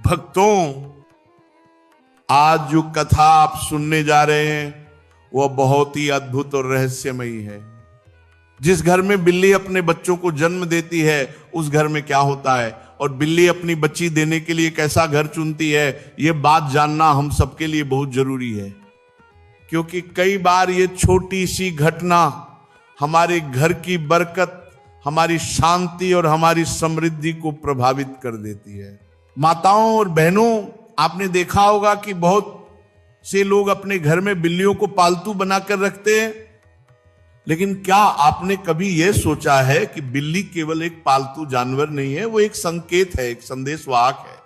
भक्तों, आज जो कथा आप सुनने जा रहे हैं वह बहुत ही अद्भुत और रहस्यमयी है। जिस घर में बिल्ली अपने बच्चों को जन्म देती है उस घर में क्या होता है, और बिल्ली अपनी बच्ची देने के लिए कैसा घर चुनती है, यह बात जानना हम सबके लिए बहुत जरूरी है। क्योंकि कई बार ये छोटी सी घटना हमारे घर की बरकत, हमारी शांति और हमारी समृद्धि को प्रभावित कर देती है। माताओं और बहनों, आपने देखा होगा कि बहुत से लोग अपने घर में बिल्लियों को पालतू बनाकर रखते हैं, लेकिन क्या आपने कभी यह सोचा है कि बिल्ली केवल एक पालतू जानवर नहीं है, वो एक संकेत है, एक संदेशवाहक है।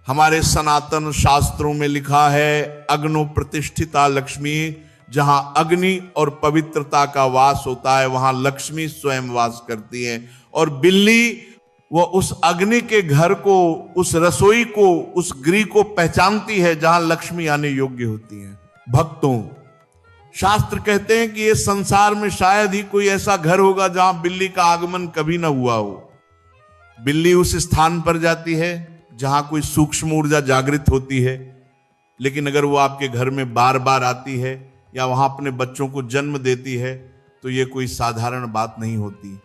हमारे सनातन शास्त्रों में लिखा है, अग्नो प्रतिष्ठिता लक्ष्मी, जहां अग्नि और पवित्रता का वास होता है वहां लक्ष्मी स्वयं वास करती है। और बिल्ली वो उस अग्नि के घर को, उस रसोई को, उस गृह को पहचानती है जहां लक्ष्मी आने योग्य होती है। भक्तों, शास्त्र कहते हैं कि ये संसार में शायद ही कोई ऐसा घर होगा जहां बिल्ली का आगमन कभी ना हुआ हो। बिल्ली उस स्थान पर जाती है जहां कोई सूक्ष्म ऊर्जा जागृत होती है, लेकिन अगर वो आपके घर में बार बार आती है या वहां अपने बच्चों को जन्म देती है तो ये कोई साधारण बात नहीं होती।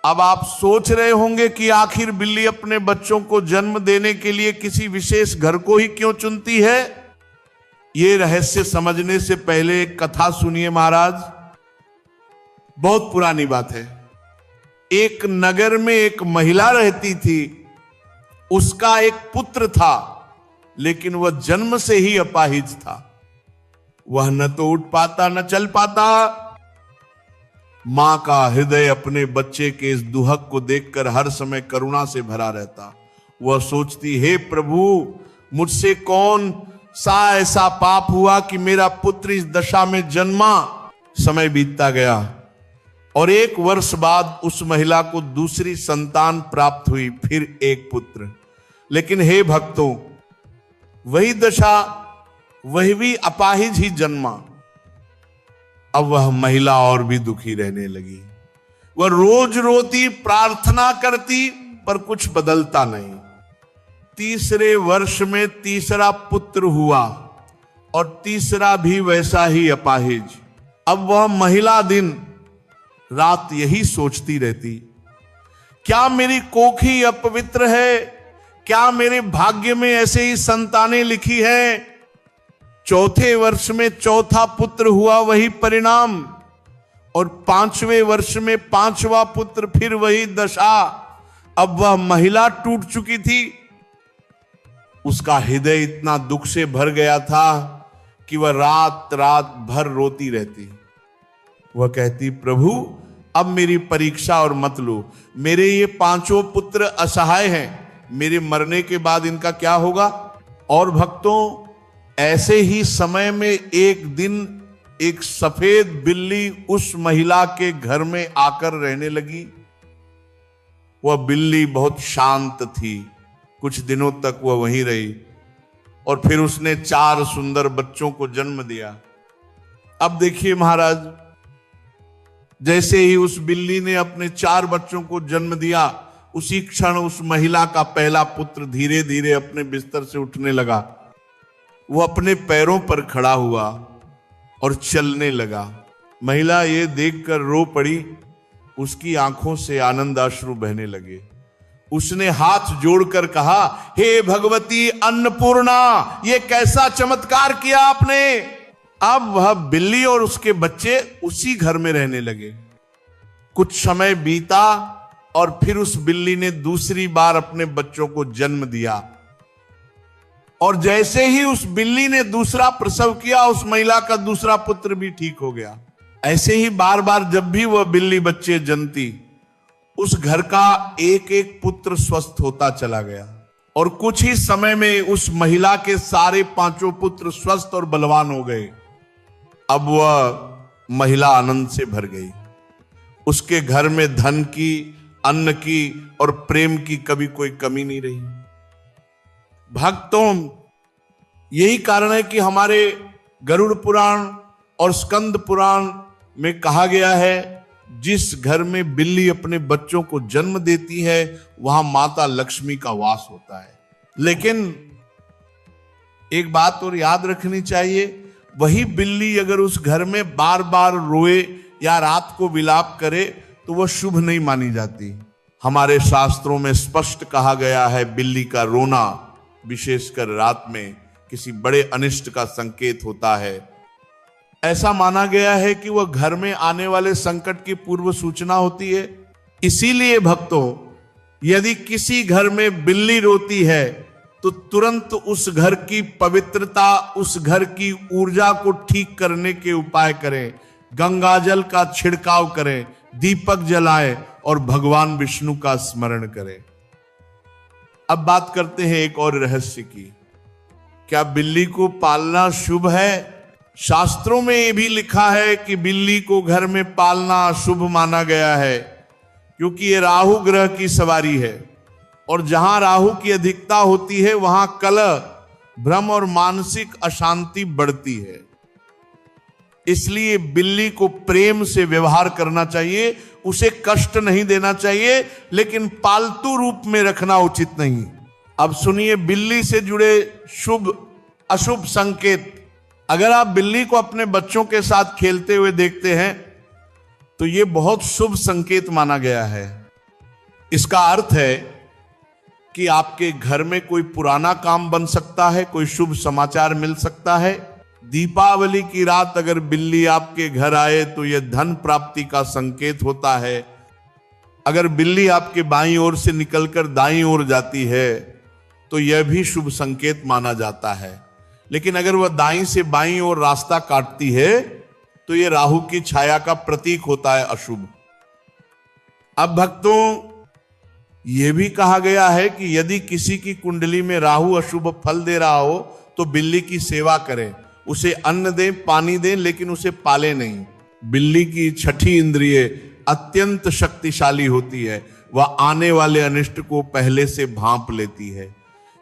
अब आप सोच रहे होंगे कि आखिर बिल्ली अपने बच्चों को जन्म देने के लिए किसी विशेष घर को ही क्यों चुनती है। ये रहस्य समझने से पहले एक कथा सुनिए महाराज। बहुत पुरानी बात है। एक नगर में एक महिला रहती थी। उसका एक पुत्र था, लेकिन वह जन्म से ही अपाहिज था। वह न तो उठ पाता न चल पाता। मां का हृदय अपने बच्चे के इस दुहक को देखकर हर समय करुणा से भरा रहता। वह सोचती, हे प्रभु, मुझसे कौन सा ऐसा पाप हुआ कि मेरा पुत्र इस दशा में जन्मा। समय बीतता गया और 1 वर्ष बाद उस महिला को दूसरी संतान प्राप्त हुई, फिर एक पुत्र। लेकिन हे भक्तों, वही दशा, वही भी अपाहिज ही जन्मा। अब वह महिला और भी दुखी रहने लगी। वह रोज रोती, प्रार्थना करती, पर कुछ बदलता नहीं। तीसरे वर्ष में तीसरा पुत्र हुआ और तीसरा भी वैसा ही अपाहिज। अब वह महिला दिन रात यही सोचती रहती, क्या मेरी कोख ही अपवित्र है? क्या मेरे भाग्य में ऐसे ही संतानें लिखी है? चौथे वर्ष में चौथा पुत्र हुआ, वही परिणाम, और 5वें वर्ष में 5वां पुत्र, फिर वही दशा। अब वह महिला टूट चुकी थी। उसका हृदय इतना दुख से भर गया था कि वह रात रात भर रोती रहती। वह कहती, प्रभु अब मेरी परीक्षा और मत लो। मेरे ये 5 पुत्र असहाय हैं, मेरे मरने के बाद इनका क्या होगा? और भक्तों, ऐसे ही समय में एक दिन एक सफेद बिल्ली उस महिला के घर में आकर रहने लगी। वह बिल्ली बहुत शांत थी। कुछ दिनों तक वह वहीं रही और फिर उसने 4 सुंदर बच्चों को जन्म दिया। अब देखिए महाराज, जैसे ही उस बिल्ली ने अपने 4 बच्चों को जन्म दिया, उसी क्षण उस महिला का पहला पुत्र धीरे धीरे अपने बिस्तर से उठने लगा। वो अपने पैरों पर खड़ा हुआ और चलने लगा। महिला ये देखकर रो पड़ी। उसकी आंखों से आनंदाश्रु बहने लगे। उसने हाथ जोड़कर कहा, हे भगवती अन्नपूर्णा, ये कैसा चमत्कार किया आपने। अब वह बिल्ली और उसके बच्चे उसी घर में रहने लगे। कुछ समय बीता और फिर उस बिल्ली ने दूसरी बार अपने बच्चों को जन्म दिया। और जैसे ही उस बिल्ली ने दूसरा प्रसव किया, उस महिला का दूसरा पुत्र भी ठीक हो गया। ऐसे ही बार बार जब भी वह बिल्ली बच्चे जन्मती, उस घर का एक एक पुत्र स्वस्थ होता चला गया। और कुछ ही समय में उस महिला के सारे 5 पुत्र स्वस्थ और बलवान हो गए। अब वह महिला आनंद से भर गई। उसके घर में धन की, अन्न की और प्रेम की कभी कोई कमी नहीं रही। भक्तों, यही कारण है कि हमारे गरुड़ पुराण और स्कंद पुराण में कहा गया है, जिस घर में बिल्ली अपने बच्चों को जन्म देती है वहां माता लक्ष्मी का वास होता है। लेकिन एक बात और याद रखनी चाहिए, वही बिल्ली अगर उस घर में बार बार रोए या रात को विलाप करे तो वह शुभ नहीं मानी जाती। हमारे शास्त्रों में स्पष्ट कहा गया है, बिल्ली का रोना विशेषकर रात में किसी बड़े अनिष्ट का संकेत होता है। ऐसा माना गया है कि वह घर में आने वाले संकट की पूर्व सूचना होती है। इसीलिए भक्तों, यदि किसी घर में बिल्ली रोती है तो तुरंत उस घर की पवित्रता, उस घर की ऊर्जा को ठीक करने के उपाय करें, गंगाजल का छिड़काव करें, दीपक जलाएं और भगवान विष्णु का स्मरण करें। अब बात करते हैं एक और रहस्य की। क्या बिल्ली को पालना शुभ है? शास्त्रों में यह भी लिखा है कि बिल्ली को घर में पालना शुभ माना गया है, क्योंकि ये राहु ग्रह की सवारी है और जहां राहु की अधिकता होती है वहां कलह, भ्रम और मानसिक अशांति बढ़ती है। इसलिए बिल्ली को प्रेम से व्यवहार करना चाहिए, उसे कष्ट नहीं देना चाहिए, लेकिन पालतू रूप में रखना उचित नहीं। अब सुनिए बिल्ली से जुड़े शुभ अशुभ संकेत। अगर आप बिल्ली को अपने बच्चों के साथ खेलते हुए देखते हैं तो यह बहुत शुभ संकेत माना गया है। इसका अर्थ है कि आपके घर में कोई पुराना काम बन सकता है, कोई शुभ समाचार मिल सकता है। दीपावली की रात अगर बिल्ली आपके घर आए तो यह धन प्राप्ति का संकेत होता है। अगर बिल्ली आपके बाईं ओर से निकलकर दाईं ओर जाती है तो यह भी शुभ संकेत माना जाता है। लेकिन अगर वह दाईं से बाईं ओर रास्ता काटती है तो यह राहु की छाया का प्रतीक होता है, अशुभ। अब भक्तों, यह भी कहा गया है कि यदि किसी की कुंडली में राहु अशुभ फल दे रहा हो तो बिल्ली की सेवा करें, उसे अन्न दें, पानी दें, लेकिन उसे पाले नहीं। बिल्ली की छठी इंद्रिय अत्यंत शक्तिशाली होती है, वह आने वाले अनिष्ट को पहले से भांप लेती है।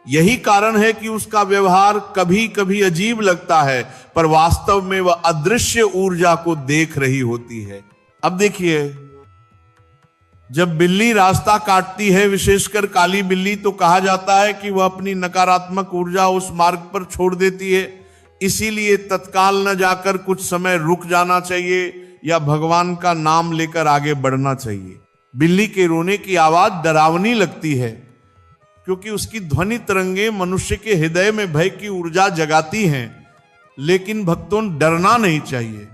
यही कारण है कि उसका व्यवहार कभी कभी अजीब लगता है, पर वास्तव में वह अदृश्य ऊर्जा को देख रही होती है। अब देखिए, जब बिल्ली रास्ता काटती है, विशेषकर काली बिल्ली, तो कहा जाता है कि वह अपनी नकारात्मक ऊर्जा उस मार्ग पर छोड़ देती है। इसीलिए तत्काल न जाकर कुछ समय रुक जाना चाहिए या भगवान का नाम लेकर आगे बढ़ना चाहिए। बिल्ली के रोने की आवाज डरावनी लगती है क्योंकि उसकी ध्वनि तरंगे मनुष्य के हृदय में भय की ऊर्जा जगाती हैं, लेकिन भक्तों डरना नहीं चाहिए।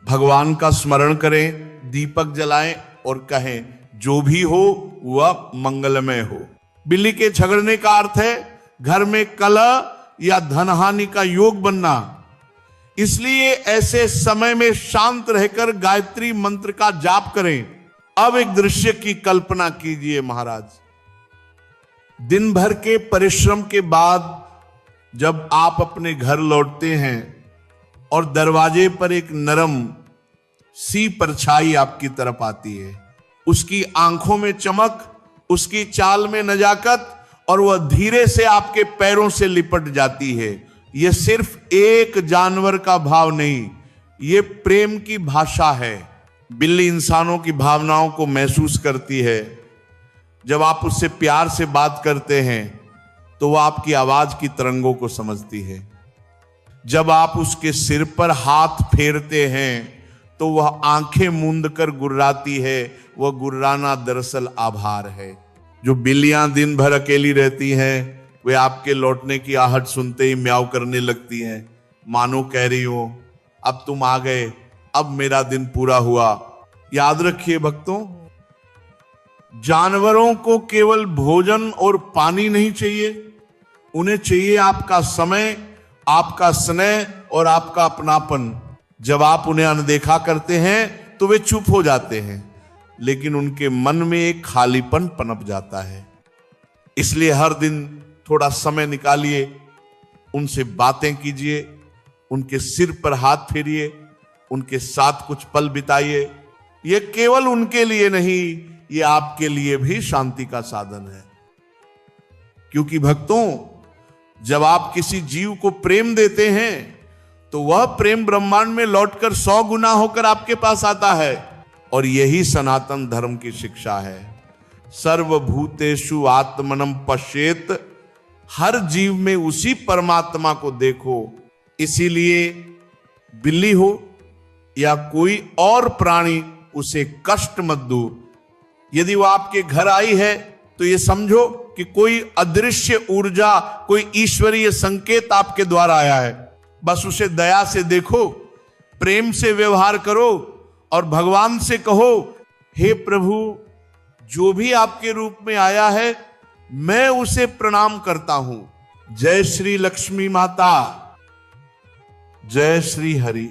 भगवान का स्मरण करें, दीपक जलाएं और कहें जो भी हो वह मंगलमय हो। बिल्ली के झगड़ने का अर्थ है घर में कलह या धनहानि का योग बनना। इसलिए ऐसे समय में शांत रहकर गायत्री मंत्र का जाप करें। अब एक दृश्य की कल्पना कीजिए महाराज, दिन भर के परिश्रम के बाद जब आप अपने घर लौटते हैं और दरवाजे पर एक नरम सी परछाई आपकी तरफ आती है, उसकी आंखों में चमक, उसकी चाल में नजाकत, और वह धीरे से आपके पैरों से लिपट जाती है। यह सिर्फ एक जानवर का भाव नहीं, यह प्रेम की भाषा है। बिल्ली इंसानों की भावनाओं को महसूस करती है। जब आप उससे प्यार से बात करते हैं तो वह आपकी आवाज की तरंगों को समझती है। जब आप उसके सिर पर हाथ फेरते हैं तो वह आंखें मूंद कर गुर्राती है। वह गुर्राना दरअसल आभार है। जो बिल्लियां दिन भर अकेली रहती हैं वे आपके लौटने की आहट सुनते ही म्याऊ करने लगती हैं, मानो कह रही हो अब तुम आ गए, अब मेरा दिन पूरा हुआ। याद रखिए भक्तों, जानवरों को केवल भोजन और पानी नहीं चाहिए, उन्हें चाहिए आपका समय, आपका स्नेह और आपका अपनापन। जब आप उन्हें अनदेखा करते हैं तो वे चुप हो जाते हैं, लेकिन उनके मन में एक खालीपन पनप जाता है। इसलिए हर दिन थोड़ा समय निकालिए, उनसे बातें कीजिए, उनके सिर पर हाथ फेरिए, उनके साथ कुछ पल बिताइए। यह केवल उनके लिए नहीं, यह आपके लिए भी शांति का साधन है। क्योंकि भक्तों, जब आप किसी जीव को प्रेम देते हैं तो वह प्रेम ब्रह्मांड में लौटकर 100 गुना होकर आपके पास आता है। और यही सनातन धर्म की शिक्षा है। सर्वभूतेषु आत्मनं पश्येत, हर जीव में उसी परमात्मा को देखो। इसीलिए बिल्ली हो या कोई और प्राणी, उसे कष्ट मत दो। यदि वो आपके घर आई है तो ये समझो कि कोई अदृश्य ऊर्जा, कोई ईश्वरीय संकेत आपके द्वारा आया है। बस उसे दया से देखो, प्रेम से व्यवहार करो और भगवान से कहो, हे प्रभु, जो भी आपके रूप में आया है मैं उसे प्रणाम करता हूं। जय श्री लक्ष्मी माता, जय श्री हरि।